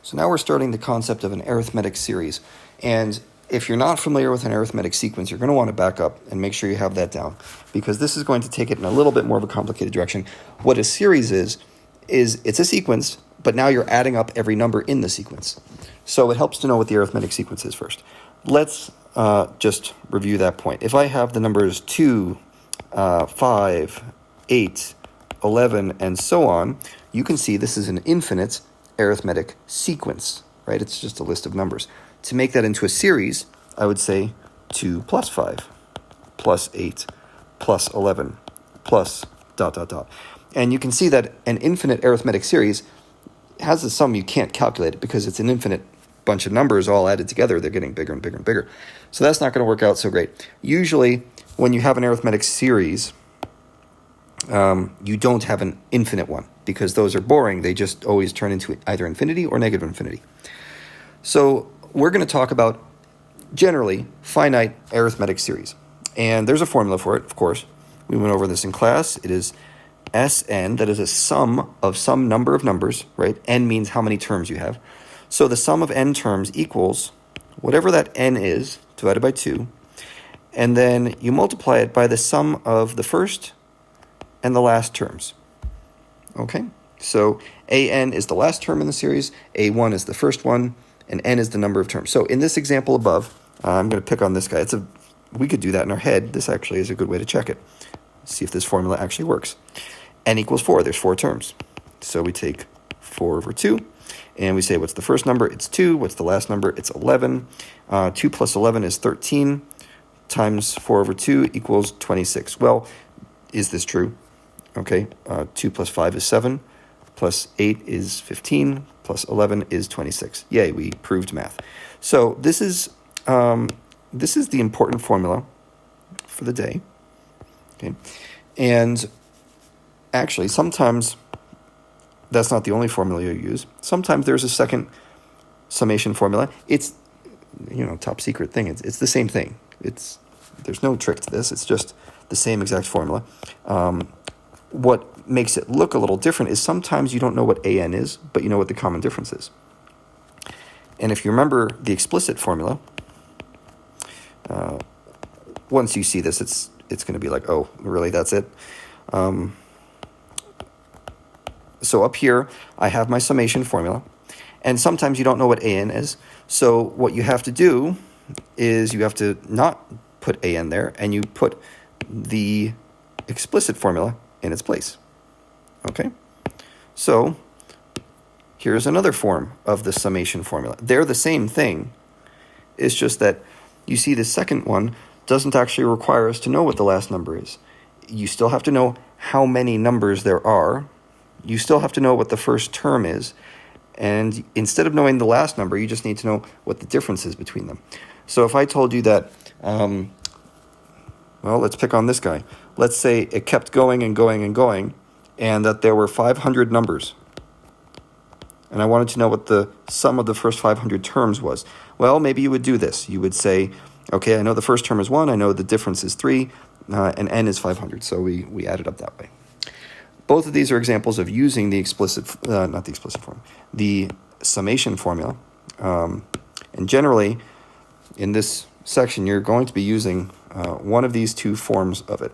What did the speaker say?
So now we're starting the concept of an arithmetic series. And if you're not familiar with an arithmetic sequence, you're going to want to back up and make sure you have that down, because this is going to take it in a little bit more of a complicated direction. What a series is it's a sequence, but now you're adding up every number in the sequence. So it helps to know what the arithmetic sequence is first. Let's just review that point. If I have the numbers 2, 5, 8, 11, and so on, you can see this is an infinite arithmetic sequence, right? It's just a list of numbers. To make that into a series, I would say 2 plus 5 plus 8 plus 11 plus ... And you can see that an infinite arithmetic series has a sum you can't calculate it because it's an infinite bunch of numbers all added together. They're getting bigger and bigger and bigger. So that's not going to work out so great. Usually, when you have an arithmetic series, you don't have an infinite one because those are boring. They just always turn into either infinity or negative infinity. So we're going to talk about, generally, finite arithmetic series. And there's a formula for it, of course. We went over this in class. It is Sn, that is a sum of some number of numbers, right? N means how many terms you have. So the sum of n terms equals whatever that n is, divided by 2, and then you multiply it by the sum of the first and the last terms. Okay? So an is the last term in the series, a1 is the first one, and n is the number of terms. So in this example above, I'm going to pick on this guy. We could do that in our head. This actually is a good way to check it. See if this formula actually works. N equals 4. There's 4 terms. So we take 4 over 2, and we say, what's the first number? It's 2. What's the last number? It's 11. 2 plus 11 is 13, times 4 over 2 equals 26. Well, is this true? Okay, 2 plus 5 is 7, plus 8 is 15, plus 11 is 26. Yay, we proved math. So this is the important formula for the day. Okay, and actually, sometimes that's not the only formula you use. Sometimes there's a second summation formula. It's, top secret thing. It's the same thing. There's no trick to this. It's just the same exact formula. What makes it look a little different is sometimes you don't know what an is, but you know what the common difference is. And if you remember the explicit formula, once you see this, it's going to be like, oh, really, that's it? So up here, I have my summation formula, and sometimes you don't know what an is. So what you have to do is you have to not put an there, and you put the explicit formula in its place. Okay? So here's another form of the summation formula. They're the same thing. It's just that you see the second one doesn't actually require us to know what the last number is. You still have to know how many numbers there are. You still have to know what the first term is. And instead of knowing the last number, you just need to know what the difference is between them. So if I told you that, let's pick on this guy. Let's say it kept going and going and going, and that there were 500 numbers. And I wanted to know what the sum of the first 500 terms was. Well, maybe you would do this. You would say, okay, I know the first term is 1, I know the difference is 3, and n is 500, so we add it up that way. Both of these are examples of using the the summation formula. And generally, in this section, you're going to be using one of these two forms of it.